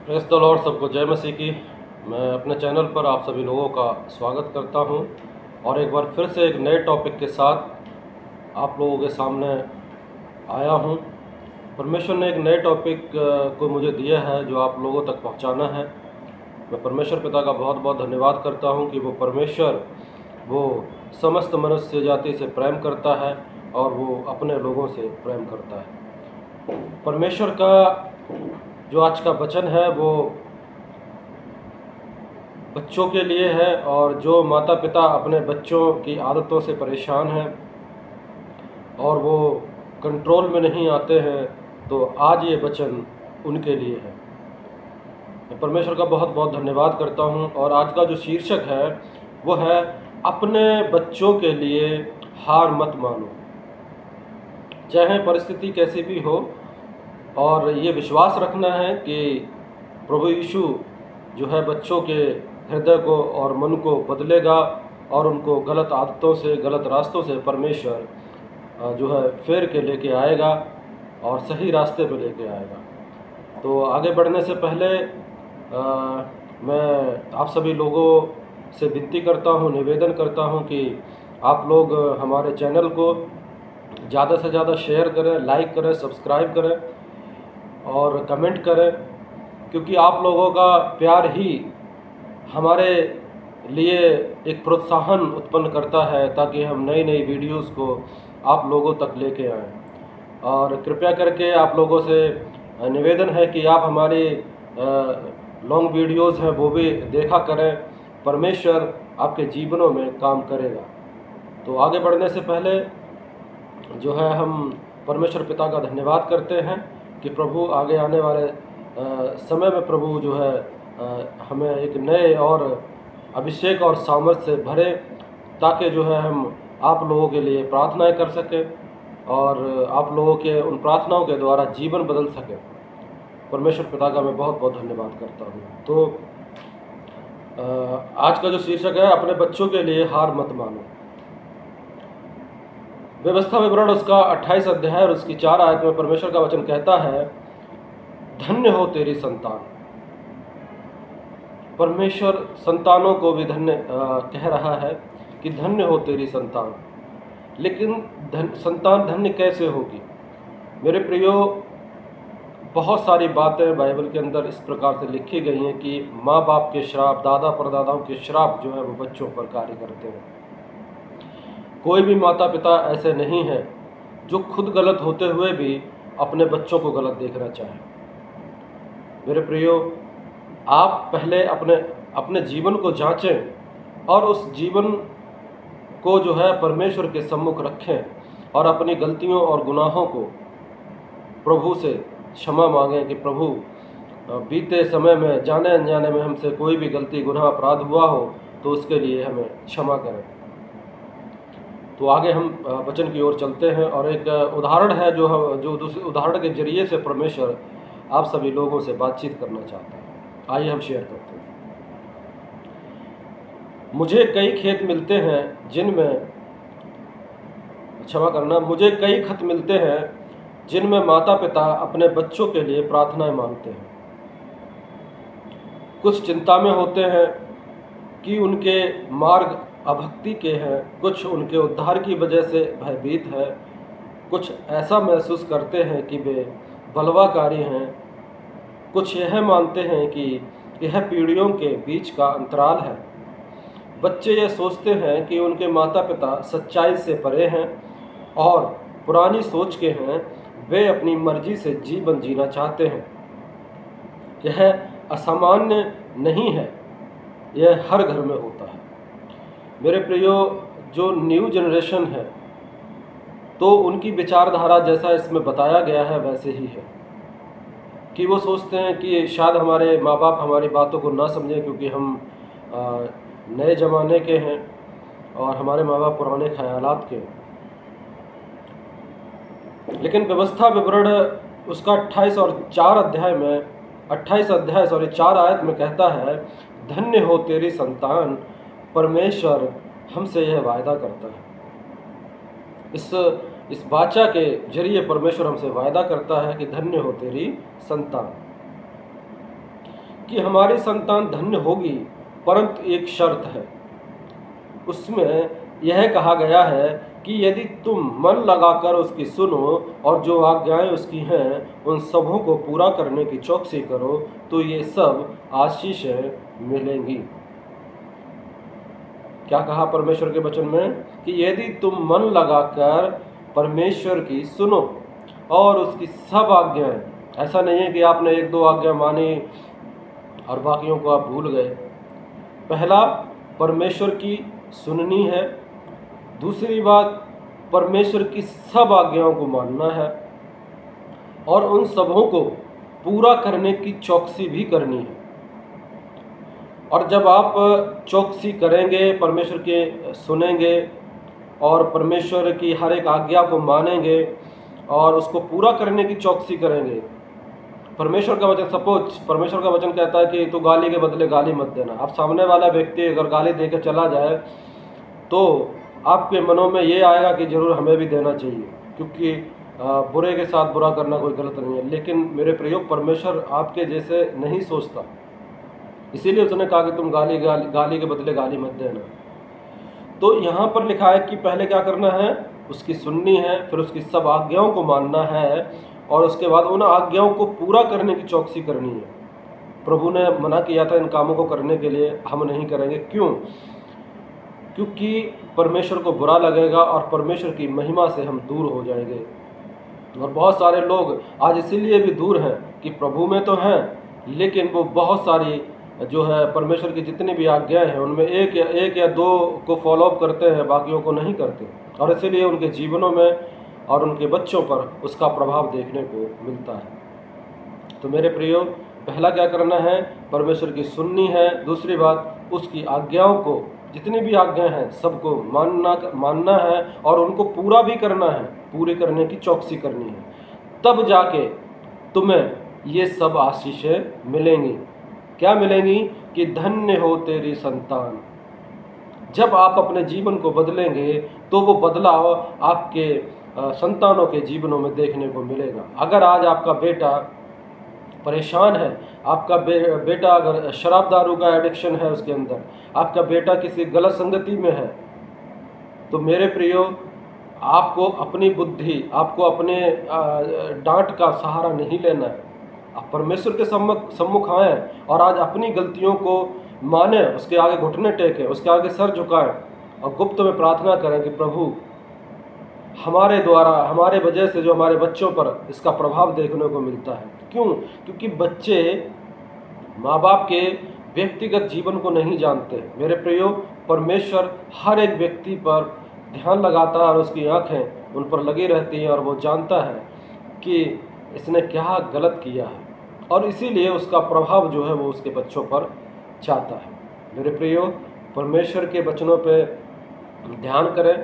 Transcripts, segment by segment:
Press the Lord, सबको जय मसीह की। मैं अपने चैनल पर आप सभी लोगों का स्वागत करता हूं और एक बार फिर से एक नए टॉपिक के साथ आप लोगों के सामने आया हूं। परमेश्वर ने एक नए टॉपिक को मुझे दिया है जो आप लोगों तक पहुंचाना है। मैं परमेश्वर पिता का बहुत बहुत धन्यवाद करता हूं कि वो परमेश्वर वो समस्त मनुष्य जाति से प्रेम करता है और वो अपने लोगों से प्रेम करता है। परमेश्वर का जो आज का वचन है वो बच्चों के लिए है, और जो माता पिता अपने बच्चों की आदतों से परेशान हैं और वो कंट्रोल में नहीं आते हैं, तो आज ये वचन उनके लिए है। मैं परमेश्वर का बहुत बहुत धन्यवाद करता हूँ। और आज का जो शीर्षक है वो है अपने बच्चों के लिए हार मत मानो, चाहे परिस्थिति कैसी भी हो। और ये विश्वास रखना है कि प्रभु यीशु जो है बच्चों के हृदय को और मन को बदलेगा और उनको गलत आदतों से, गलत रास्तों से परमेश्वर जो है फेर के लेके आएगा और सही रास्ते पे लेके आएगा। तो आगे बढ़ने से पहले मैं आप सभी लोगों से विनती करता हूँ, निवेदन करता हूँ कि आप लोग हमारे चैनल को ज़्यादा से ज़्यादा शेयर करें, लाइक करें, सब्सक्राइब करें और कमेंट करें, क्योंकि आप लोगों का प्यार ही हमारे लिए एक प्रोत्साहन उत्पन्न करता है ताकि हम नई नई वीडियोस को आप लोगों तक लेके आएँ। और कृपया करके आप लोगों से निवेदन है कि आप हमारी लॉन्ग वीडियोस हैं वो भी देखा करें। परमेश्वर आपके जीवनों में काम करेगा। तो आगे बढ़ने से पहले जो है हम परमेश्वर पिता का धन्यवाद करते हैं कि प्रभु आगे आने वाले समय में प्रभु जो है हमें एक नए और अभिषेक और सामर्थ्य से भरे, ताकि जो है हम आप लोगों के लिए प्रार्थनाएं कर सकें और आप लोगों के उन प्रार्थनाओं के द्वारा जीवन बदल सके। परमेश्वर पिता का मैं बहुत बहुत धन्यवाद करता हूँ। तो आज का जो शीर्षक है अपने बच्चों के लिए हार मत मानो। व्यवस्था विवरण उसका 28 अध्याय और उसकी 4 आयत में परमेश्वर का वचन कहता है, धन्य हो तेरी संतान। परमेश्वर संतानों को भी धन्य कह रहा है कि धन्य हो तेरी संतान। लेकिन संतान धन्य कैसे होगी? मेरे प्रियो, बहुत सारी बातें बाइबल के अंदर इस प्रकार से लिखी गई हैं कि माँ बाप के श्राप, दादा परदादाओं के श्राप जो है वो बच्चों पर कार्य करते हैं। कोई भी माता पिता ऐसे नहीं है जो खुद गलत होते हुए भी अपने बच्चों को गलत देखना चाहे। मेरे प्रियो, आप पहले अपने जीवन को जांचें और उस जीवन को जो है परमेश्वर के सम्मुख रखें और अपनी गलतियों और गुनाहों को प्रभु से क्षमा मांगें कि प्रभु बीते समय में जाने अनजाने में हमसे कोई भी गलती, गुनाह, अपराध हुआ हो तो उसके लिए हमें क्षमा करें। तो आगे हम वचन की ओर चलते हैं और एक उदाहरण है जो दूसरे उदाहरण के जरिए से परमेश्वर आप सभी लोगों से बातचीत करना चाहता है। आइए हम शेयर करते हैं। मुझे कई खत मिलते हैं जिनमें माता पिता अपने बच्चों के लिए प्रार्थनाएं मांगते हैं। कुछ चिंता में होते हैं कि उनके मार्ग अभक्ति के हैं, कुछ उनके उद्धार की वजह से भयभीत है, कुछ ऐसा महसूस करते हैं कि वे बलवाकारी हैं, कुछ यह मानते हैं कि यह पीढ़ियों के बीच का अंतराल है। बच्चे यह सोचते हैं कि उनके माता पिता सच्चाई से परे हैं और पुरानी सोच के हैं, वे अपनी मर्जी से जीवन जीना चाहते हैं। यह असामान्य नहीं है, यह हर घर में होता है। मेरे प्रियो, जो न्यू जनरेशन है तो उनकी विचारधारा जैसा इसमें बताया गया है वैसे ही है कि वो सोचते हैं कि शायद हमारे माँ बाप हमारी बातों को ना समझें क्योंकि हम नए ज़माने के हैं और हमारे माँ बाप पुराने ख्यालात के। लेकिन व्यवस्था विवरण उसका 28 अध्याय 4 आयत में कहता है, धन्य हो तेरी संतान। परमेश्वर हमसे यह वायदा करता है। इस वाचा के जरिए परमेश्वर हमसे वायदा करता है कि धन्य हो तेरी संतान। कि हमारी संतान धन्य होगी, परंतु एक शर्त है। उसमें यह कहा गया है कि यदि तुम मन लगाकर उसकी सुनो और जो आज्ञाएं उसकी हैं उन सबों को पूरा करने की चौकसी करो, तो ये सब आशीषें मिलेंगी। क्या कहा परमेश्वर के वचन में? कि यदि तुम मन लगाकर परमेश्वर की सुनो और उसकी सब आज्ञाएं, ऐसा नहीं है कि आपने एक दो आज्ञा मानी और बाकियों को आप भूल गए। पहला, परमेश्वर की सुननी है। दूसरी बात, परमेश्वर की सब आज्ञाओं को मानना है और उन सबों को पूरा करने की चौकसी भी करनी है। और जब आप चौकसी करेंगे, परमेश्वर के सुनेंगे और परमेश्वर की हर एक आज्ञा को मानेंगे और उसको पूरा करने की चौकसी करेंगे, परमेश्वर का वचन, सपोज परमेश्वर का वचन कहता है कि तू गाली के बदले गाली मत देना। अब सामने वाला व्यक्ति अगर गाली देकर चला जाए तो आपके मनों में ये आएगा कि जरूर हमें भी देना चाहिए, क्योंकि बुरे के साथ बुरा करना कोई गलत नहीं है। लेकिन मेरे प्रियो, परमेश्वर आपके जैसे नहीं सोचता, इसीलिए उसने कहा कि तुम गाली के बदले गाली मत देना। तो यहाँ पर लिखा है कि पहले क्या करना है? उसकी सुननी है, फिर उसकी सब आज्ञाओं को मानना है और उसके बाद उन आज्ञाओं को पूरा करने की चौकसी करनी है। प्रभु ने मना किया था इन कामों को करने के लिए, हम नहीं करेंगे। क्यों? क्योंकि परमेश्वर को बुरा लगेगा और परमेश्वर की महिमा से हम दूर हो जाएंगे। और बहुत सारे लोग आज इसीलिए भी दूर हैं कि प्रभु में तो हैं, लेकिन वो बहुत सारी जो है परमेश्वर की जितनी भी आज्ञाएं हैं उनमें एक या दो को फॉलोअप करते हैं, बाकियों को नहीं करते, और इसीलिए उनके जीवनों में और उनके बच्चों पर उसका प्रभाव देखने को मिलता है। तो मेरे प्रियो, पहला क्या करना है? परमेश्वर की सुननी है। दूसरी बात, उसकी आज्ञाओं को, जितनी भी आज्ञाएं हैं सबको मानना है और उनको पूरा भी करना है, पूरे करने की चौकसी करनी है। तब जाके तुम्हें ये सब आशीषें मिलेंगी। क्या मिलेंगी? कि धन्य हो तेरी संतान। जब आप अपने जीवन को बदलेंगे तो वो बदलाव आपके संतानों के जीवनों में देखने को मिलेगा। अगर आज आपका बेटा परेशान है, आपका बेटा अगर शराब दारू का एडिक्शन है उसके अंदर, आपका बेटा किसी गलत संगति में है, तो मेरे प्रियो, आपको अपनी बुद्धि, आपको अपने डांट का सहारा नहीं लेना है। आप परमेश्वर के सम्मुख आएँ और आज अपनी गलतियों को माने, उसके आगे घुटने टेकें, उसके आगे सर झुकाएं और गुप्त में प्रार्थना करें कि प्रभु, हमारे द्वारा, हमारे वजह से जो हमारे बच्चों पर इसका प्रभाव देखने को मिलता है। क्यों? क्योंकि बच्चे माँ बाप के व्यक्तिगत जीवन को नहीं जानते। मेरे प्रियो, परमेश्वर हर एक व्यक्ति पर ध्यान लगाता है और उसकी आँखें उन पर लगी रहती हैं और वो जानता है कि इसने क्या गलत किया है, और इसीलिए उसका प्रभाव जो है वो उसके बच्चों पर जाता है। मेरे प्रियो, परमेश्वर के वचनों पे ध्यान करें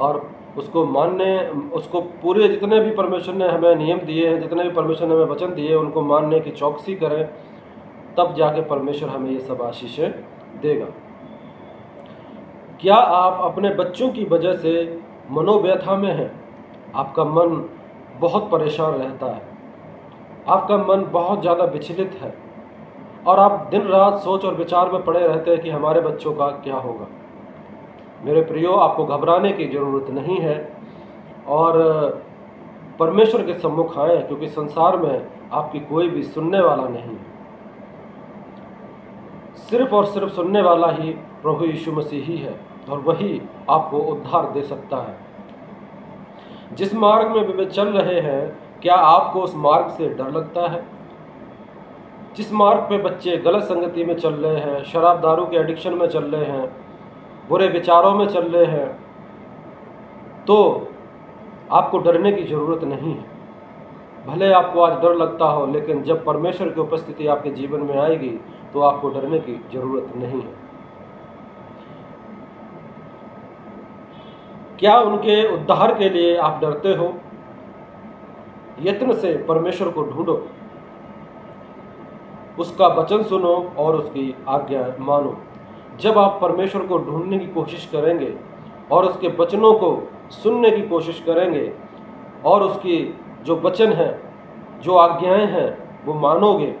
और उसको मानने, उसको पूरे जितने भी परमेश्वर ने हमें नियम दिए हैं, जितने भी परमेश्वर ने हमें वचन दिए हैं, उनको मानने की चौकसी करें, तब जाके परमेश्वर हमें ये सब आशीषें देगा। क्या आप अपने बच्चों की वजह से मनोव्यथा में हैं? आपका मन बहुत परेशान रहता है, आपका मन बहुत ज़्यादा विचलित है और आप दिन रात सोच और विचार में पड़े रहते हैं कि हमारे बच्चों का क्या होगा। मेरे प्रियो, आपको घबराने की ज़रूरत नहीं है और परमेश्वर के सम्मुख आएँ, क्योंकि संसार में आपकी कोई भी सुनने वाला नहीं है। सिर्फ और सिर्फ सुनने वाला ही प्रभु यीशु मसीह ही है और वही आपको उद्धार दे सकता है। जिस मार्ग में वे चल रहे हैं, क्या आपको उस मार्ग से डर लगता है? जिस मार्ग पे बच्चे गलत संगति में चल रहे हैं, शराब दारू के एडिक्शन में चल रहे हैं, बुरे विचारों में चल रहे हैं, तो आपको डरने की ज़रूरत नहीं है। भले आपको आज डर लगता हो, लेकिन जब परमेश्वर की उपस्थिति आपके जीवन में आएगी तो आपको डरने की ज़रूरत नहीं है। क्या उनके उद्धार के लिए आप डरते हो? यत्न से परमेश्वर को ढूंढो, उसका वचन सुनो और उसकी आज्ञा मानो। जब आप परमेश्वर को ढूंढने की कोशिश करेंगे और उसके वचनों को सुनने की कोशिश करेंगे और उसकी जो वचन है, जो आज्ञाएं हैं, वो मानोगे,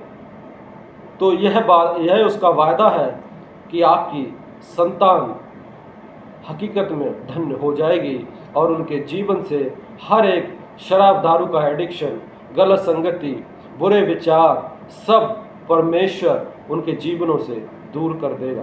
तो यह उसका वायदा है कि आपकी संतान हकीकत में धन्य हो जाएगी और उनके जीवन से हर एक शराब दारू का एडिक्शन, गलत संगति, बुरे विचार सब परमेश्वर उनके जीवनों से दूर कर देगा।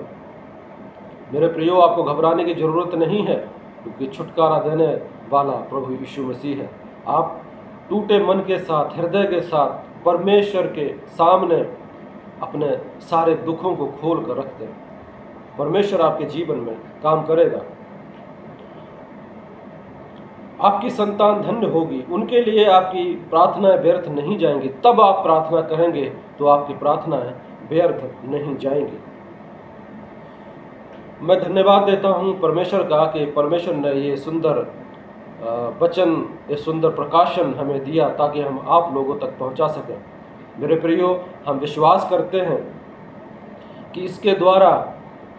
मेरे प्रियो, आपको घबराने की ज़रूरत नहीं है, क्योंकि छुटकारा देने वाला प्रभु यीशु मसीह है। आप टूटे मन के साथ, हृदय के साथ परमेश्वर के सामने अपने सारे दुखों को खोल कर रख दें। परमेश्वर आपके जीवन में काम करेगा। आपकी संतान धन्य होगी, उनके लिए आपकी प्रार्थनाएं व्यर्थ नहीं जाएंगी। तब आप प्रार्थना करेंगे तो आपकी प्रार्थनाएं व्यर्थ नहीं जाएंगी। मैं धन्यवाद देता हूं परमेश्वर का कि परमेश्वर ने ये सुंदर वचन, ये सुंदर प्रकाशन हमें दिया ताकि हम आप लोगों तक पहुंचा सकें। मेरे प्रियो, हम विश्वास करते हैं कि इसके द्वारा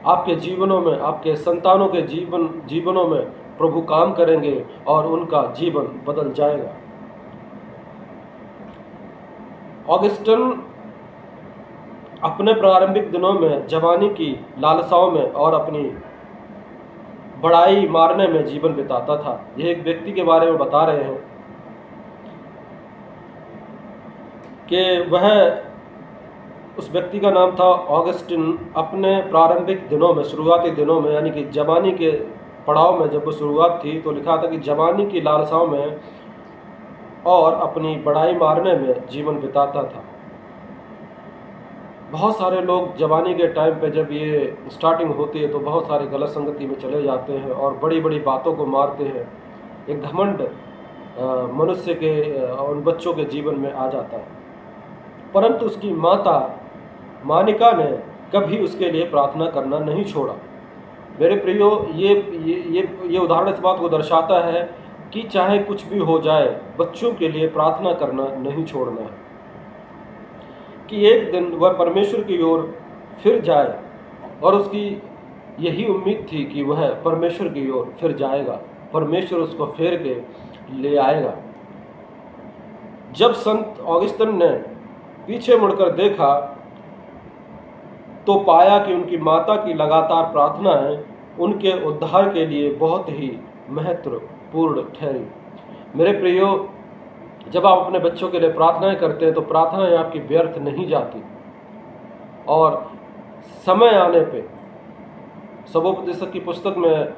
आपके जीवनों में, आपके संतानों के जीवनों में प्रभु काम करेंगे और उनका जीवन बदल जाएगा। ऑगस्टिन अपने प्रारंभिक दिनों में जवानी की लालसाओं में और अपनी बड़ाई मारने में जीवन बिताता था। यह एक व्यक्ति के बारे में बता रहे हैं कि वह, उस व्यक्ति का नाम था ऑगस्टिन। अपने प्रारंभिक दिनों में, शुरुआती दिनों में, यानी कि जवानी के पड़ाव में जब वो शुरुआत थी, तो लिखा था कि जवानी की लालसाओं में और अपनी बड़ाई मारने में जीवन बिताता था। बहुत सारे लोग जवानी के टाइम पे जब ये स्टार्टिंग होती है तो बहुत सारे गलत संगति में चले जाते हैं और बड़ी बड़ी बातों को मारते हैं। एक घमंड मनुष्य के और उन बच्चों के जीवन में आ जाता है। परंतु उसकी माता मानिका ने कभी उसके लिए प्रार्थना करना नहीं छोड़ा। मेरे प्रियो, ये उदाहरण इस बात को दर्शाता है कि चाहे कुछ भी हो जाए, बच्चों के लिए प्रार्थना करना नहीं छोड़ना है। कि एक दिन वह परमेश्वर की ओर फिर जाए, और उसकी यही उम्मीद थी कि वह परमेश्वर की ओर फिर जाएगा, परमेश्वर उसको फेर के ले आएगा। जब संत ऑगस्टिन ने पीछे मुड़कर देखा तो पाया कि उनकी माता की लगातार प्रार्थनाएं उनके उद्धार के लिए बहुत ही महत्वपूर्ण ठहरी। मेरे प्रियो, जब आप अपने बच्चों के लिए प्रार्थनाएं करते हैं तो प्रार्थनाएं आपकी व्यर्थ नहीं जाती, और समय आने पे, सबोपदेशक की पुस्तक में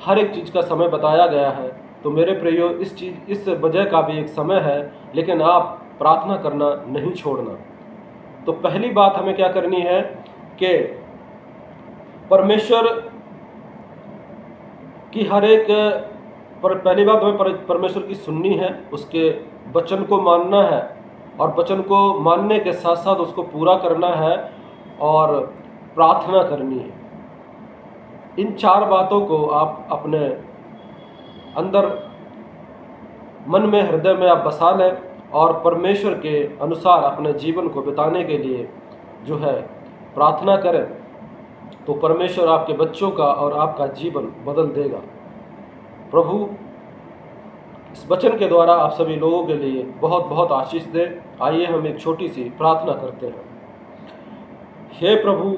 हर एक चीज़ का समय बताया गया है। तो मेरे प्रियो, इस वजह का भी एक समय है, लेकिन आप प्रार्थना करना नहीं छोड़ना। तो पहली बात हमें क्या करनी है कि परमेश्वर की पहली बात हमें परमेश्वर की सुननी है, उसके वचन को मानना है, और वचन को मानने के साथ साथ उसको पूरा करना है और प्रार्थना करनी है। इन चार बातों को आप अपने अंदर, मन में, हृदय में आप बसा लें और परमेश्वर के अनुसार अपने जीवन को बिताने के लिए जो है प्रार्थना करें, तो परमेश्वर आपके बच्चों का और आपका जीवन बदल देगा। प्रभु इस वचन के द्वारा आप सभी लोगों के लिए बहुत बहुत आशीष दे। आइए हम एक छोटी सी प्रार्थना करते हैं। हे प्रभु,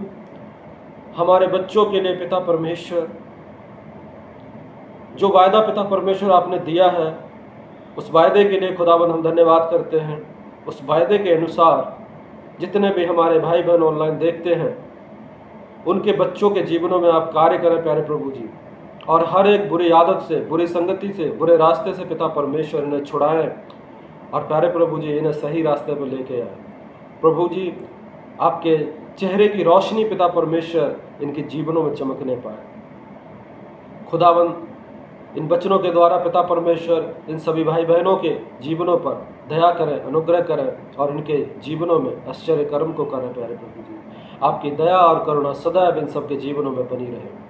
हमारे बच्चों के लिए पिता परमेश्वर, जो वायदा पिता परमेश्वर आपने दिया है, उस वायदे के लिए खुदावंद हम धन्यवाद करते हैं। उस वायदे के अनुसार जितने भी हमारे भाई बहन ऑनलाइन देखते हैं, उनके बच्चों के जीवनों में आप कार्य करें प्यारे प्रभु जी, और हर एक बुरी आदत से, बुरी संगति से, बुरे रास्ते से पिता परमेश्वर इन्हें छुड़ाएं, और प्यारे प्रभु जी इन्हें सही रास्ते पर लेके आए। प्रभु जी, आपके चेहरे की रोशनी पिता परमेश्वर इनके जीवनों में चमकने पाए। खुदावंद, इन वचनों के द्वारा पिता परमेश्वर इन सभी भाई बहनों के जीवनों पर दया करें, अनुग्रह करें, और इनके जीवनों में आश्चर्य कर्म को करें प्यारे प्रभु जी। आपकी दया और करुणा सदैव इन सबके जीवनों में बनी रहे।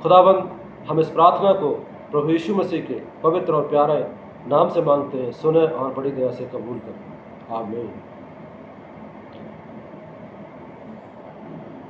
खुदावंद, हम इस प्रार्थना को प्रभु यीशु मसीह के पवित्र और प्यारे नाम से मांगते हैं, सुने और बड़ी दया से कबूल करें। आमीन।